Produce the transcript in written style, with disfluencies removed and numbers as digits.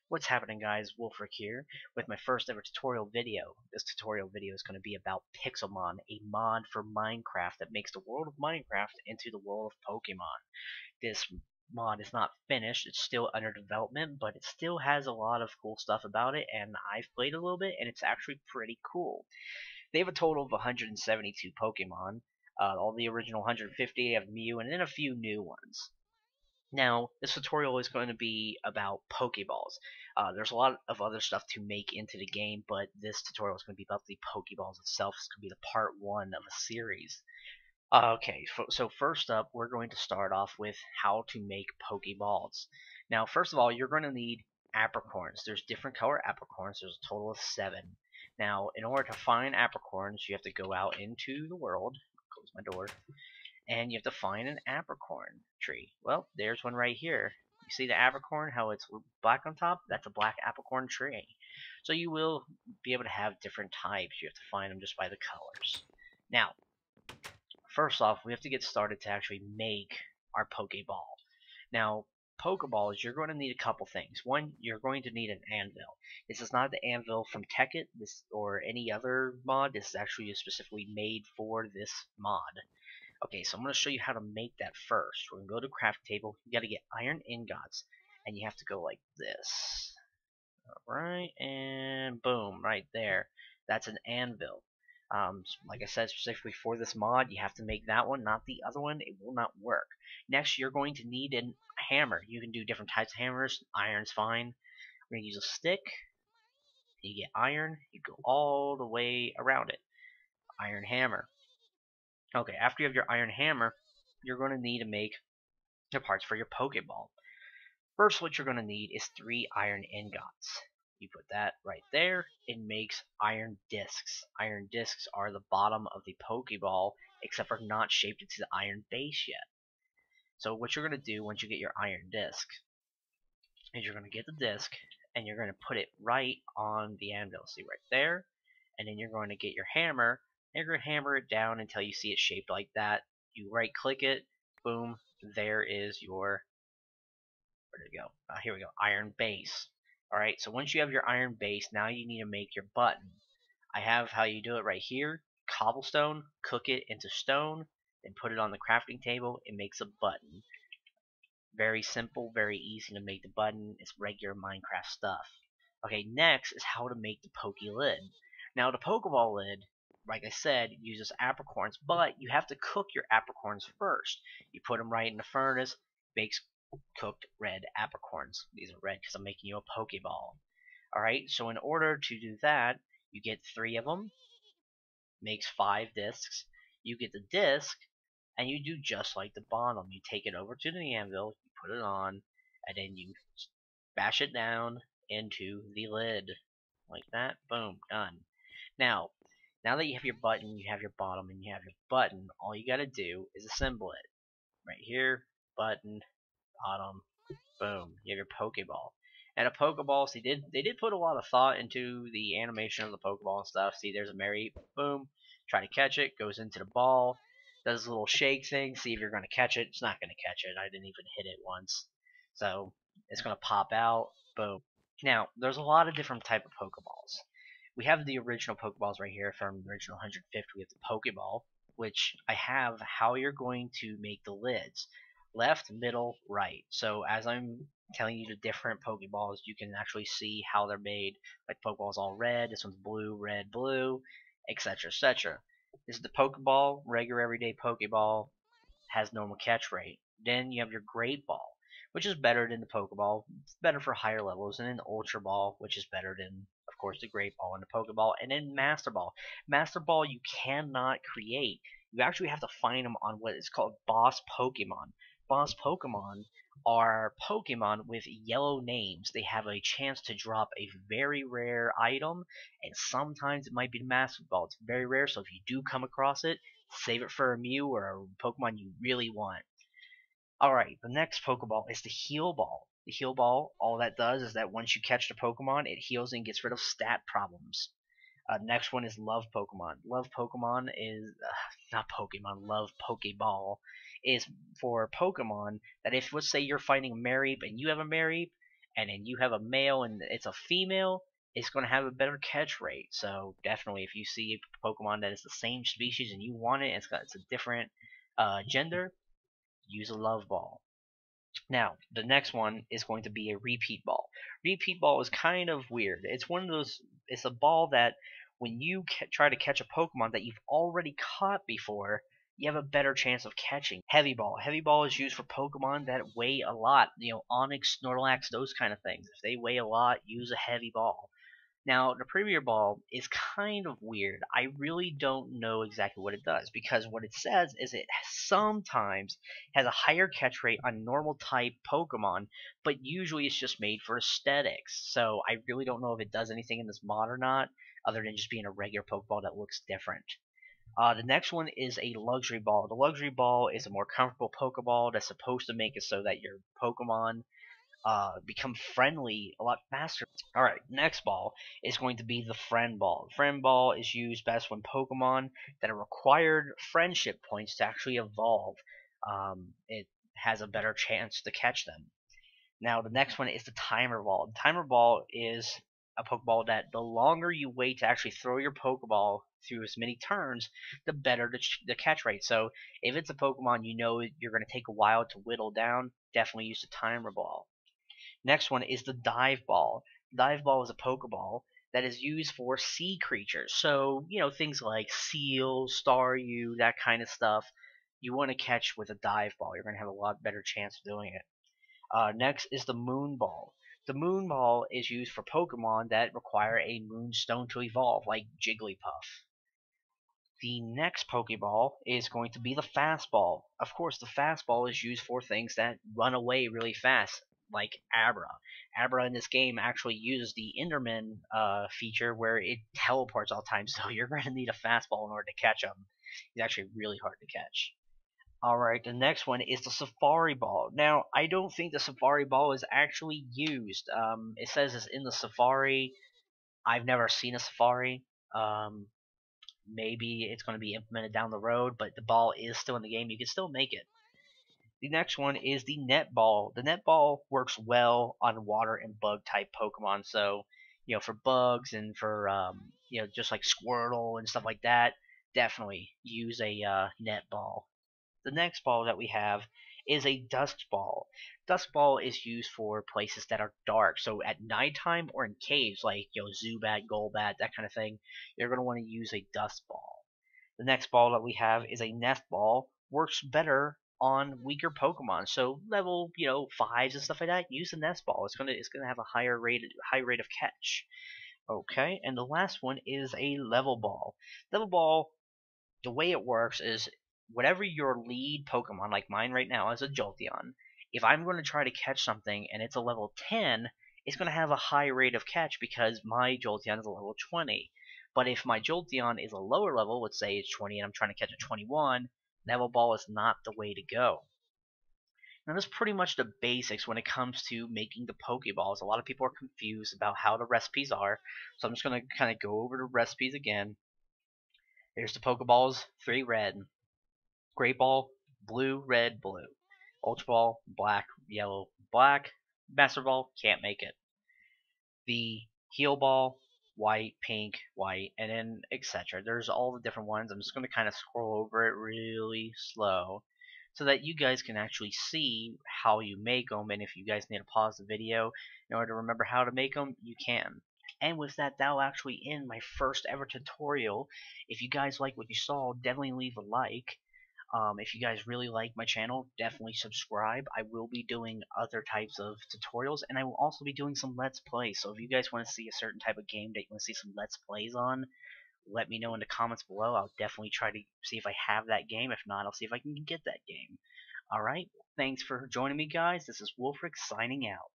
What's happening, guys? Wolfric here with my first ever tutorial video. This tutorial video is going to be about Pixelmon, a mod for Minecraft that makes the world of Minecraft into the world of Pokemon. This mod is not finished, it's still under development, but it still has a lot of cool stuff about it, and I've played a little bit, and it's actually pretty cool. They have a total of 172 Pokemon. All the original 150 have Mew, and then a few new ones. Now, this tutorial is going to be about Pokeballs. There's a lot of other stuff to make into the game, but this tutorial is going to be about the Pokeballs itself. It's going to be the part 1 of a series. Okay, so first up, we're going to start off with how to make Pokeballs. Now, first of all, you're going to need apricorns. There's different color apricorns. There's a total of 7. Now, in order to find apricorns, you have to go out into the world. Close my door. And you have to find an apricorn tree. Well, there's one right here. You see the apricorn, how it's black on top? That's a black apricorn tree. So you will be able to have different types. You have to find them just by the colors. Now, first off, we have to get started to actually make our Pokeball. Now, Pokeballs, you're going to need a couple things. One, you're going to need an Anvil. This is not the Anvil from Tekkit or any other mod. This is actually specifically made for this mod. Okay, so I'm going to show you how to make that first. We're going to go to craft table. You got to get iron ingots, and you have to go like this. Alright, and boom, right there. That's an anvil. Like I said, specifically for this mod, you have to make that one, not the other one. It will not work. Next, you're going to need a hammer. You can do different types of hammers. Iron's fine. We're going to use a stick. You get iron. You go all the way around it. Iron hammer. Okay, after you have your iron hammer, you're going to need to make the parts for your Pokeball. First, what you're going to need is 3 iron ingots. You put that right there. It makes iron discs. Iron discs are the bottom of the Pokeball, except for not shaped into the iron base yet. So what you're going to do once you get your iron disc is you're going to get the disc, and you're going to put it right on the anvil. See right there? And then you're going to get your hammer, and you're going to hammer it down until you see it shaped like that. You right click it, boom, there is your, where did it go? Here we go, iron base. Alright, so once you have your iron base, now you need to make your button. I have how you do it right here. Cobblestone, cook it into stone, then put it on the crafting table. It makes a button. Very simple, very easy to make the button. It's regular Minecraft stuff. Okay, next is how to make the Poke lid. Now the Pokeball lid, like I said, uses apricorns, but you have to cook your apricorns first. You put them right in the furnace, makes cooked red apricorns. These are red because I'm making you a Pokeball. Alright, so in order to do that, you get 3 of them, makes 5 discs. You get the disc, and you do just like the bottom. You take it over to the anvil, you put it on, and then you bash it down into the lid. Like that, boom, done. Now that you have your button, you have your bottom, and you have your button, all you gotta do is assemble it. Right here, button, bottom, boom, you have your Pokeball. And a Pokeball, see, they did put a lot of thought into the animation of the Pokeball and stuff. See, there's a Mary, boom, try to catch it, goes into the ball, does a little shake thing, see if you're going to catch it. It's not going to catch it. I didn't even hit it once. So, it's going to pop out, boom. Now, there's a lot of different type of Pokeballs. We have the original Pokeballs right here from the original 150. We have the Pokeball, which I have how you're going to make the lids. Left, middle, right. So as I'm telling you the different Pokeballs, you can actually see how they're made. Like Pokeball's all red, this one's blue, red, blue, etc., etc. This is the Pokeball, regular everyday Pokeball, has normal catch rate. Then you have your Great Ball, which is better than the Pokeball, it's better for higher levels, and then Ultra Ball, which is better than, of course, the Great Ball and the Pokeball, and then Master Ball. Master Ball you cannot create. You actually have to find them on what is called Boss Pokemon. Boss Pokemon are Pokemon with yellow names. They have a chance to drop a very rare item, and sometimes it might be the Master Ball. It's very rare, so if you do come across it, save it for a Mew or a Pokemon you really want. Alright, the next Pokeball is the Heal Ball. The Heal Ball, all that does is that once you catch the Pokemon, it heals and gets rid of stat problems. Next one is Love Pokemon. Love Pokemon is, not Pokemon, Love Pokeball is for Pokemon that if, let's say you're fighting a Mareep and you have a Mareep, and then you have a male and it's a female, it's going to have a better catch rate. So definitely, if you see a Pokemon that is the same species and you want it, it's a different gender, use a Love Ball. Now, the next one is going to be a repeat ball. Repeat ball is kind of weird. It's one of those. It's a ball that when you try to catch a Pokemon that you've already caught before, you have a better chance of catching. Heavy ball. Heavy ball is used for Pokemon that weigh a lot. Onix, Snorlax, those kind of things. If they weigh a lot, use a heavy ball. Now, the Premier Ball is kind of weird. I really don't know exactly what it does, because what it says is it sometimes has a higher catch rate on normal type Pokemon, but usually it's just made for aesthetics. So I really don't know if it does anything in this mod or not, other than just being a regular Pokeball that looks different. The next one is a Luxury Ball. The Luxury Ball is a more comfortable Pokeball that's supposed to make it so that your Pokemon become friendly a lot faster. Alright, next ball is going to be the Friend Ball. Friend Ball is used best when Pokemon that are required friendship points to actually evolve. It has a better chance to catch them. Now, the next one is the Timer Ball. The Timer Ball is a Pokeball that the longer you wait to actually throw your Pokeball through as many turns, the better the catch rate. So, if it's a Pokemon you know you're going to take a while to whittle down, definitely use the Timer Ball. Next one is the Dive Ball. Dive Ball is a Pokeball that is used for sea creatures. So, things like seals, Staryu, that kind of stuff, you want to catch with a Dive Ball. You're going to have a lot better chance of doing it. Next is the Moon Ball. The Moon Ball is used for Pokemon that require a Moonstone to evolve, like Jigglypuff. The next Pokeball is going to be the Fastball. Of course, the Fastball is used for things that run away really fast, like Abra. Abra in this game actually uses the Enderman feature where it teleports all the time, so you're going to need a Fastball in order to catch him. He's actually really hard to catch. Alright, the next one is the Safari Ball. Now, I don't think the Safari Ball is actually used. It says it's in the Safari. I've never seen a Safari. Maybe it's going to be implemented down the road, but the ball is still in the game. You can still make it. The next one is the Netball. The Netball works well on water and bug type Pokemon. So, for bugs and for, just like Squirtle and stuff like that, definitely use a Netball. The next ball that we have is a Dusk Ball. Dusk Ball is used for places that are dark. So at nighttime or in caves, like Zubat, Golbat, that kind of thing, you're going to want to use a Dusk Ball. The next ball that we have is a Nest Ball. Works better on weaker Pokemon. So level 5s and stuff like that, use the Nest Ball. It's gonna have a high rate of catch. Okay, and the last one is a Level Ball. Level Ball, the way it works is whatever your lead Pokemon, like mine right now is a Jolteon, if I'm going to try to catch something and it's a level 10, it's going to have a high rate of catch because my Jolteon is a level 20. But if my Jolteon is a lower level, let's say it's 20 and I'm trying to catch a 21, Level Ball is not the way to go. Now that's pretty much the basics when it comes to making the Pokeballs. A lot of people are confused about how the recipes are, so I'm just going to kind of go over the recipes again. Here's the Pokeballs, 3 red. Great Ball, blue, red, blue. Ultra Ball, black, yellow, black. Master Ball, can't make it. The Heal Ball, white, pink, white, and then etc. There's all the different ones. I'm just going to kind of scroll over it really slow so that you guys can actually see how you make them, and if you guys need to pause the video in order to remember how to make them, you can. And with that, that'll actually end my first ever tutorial. If you guys like what you saw, definitely leave a like. If you guys really like my channel, definitely subscribe. I will be doing other types of tutorials, and I will also be doing some Let's Plays. So if you guys want to see a certain type of game that you want to see some Let's Plays on, let me know in the comments below. I'll definitely try to see if I have that game. If not, I'll see if I can get that game. Alright, thanks for joining me, guys. This is Wolfric signing out.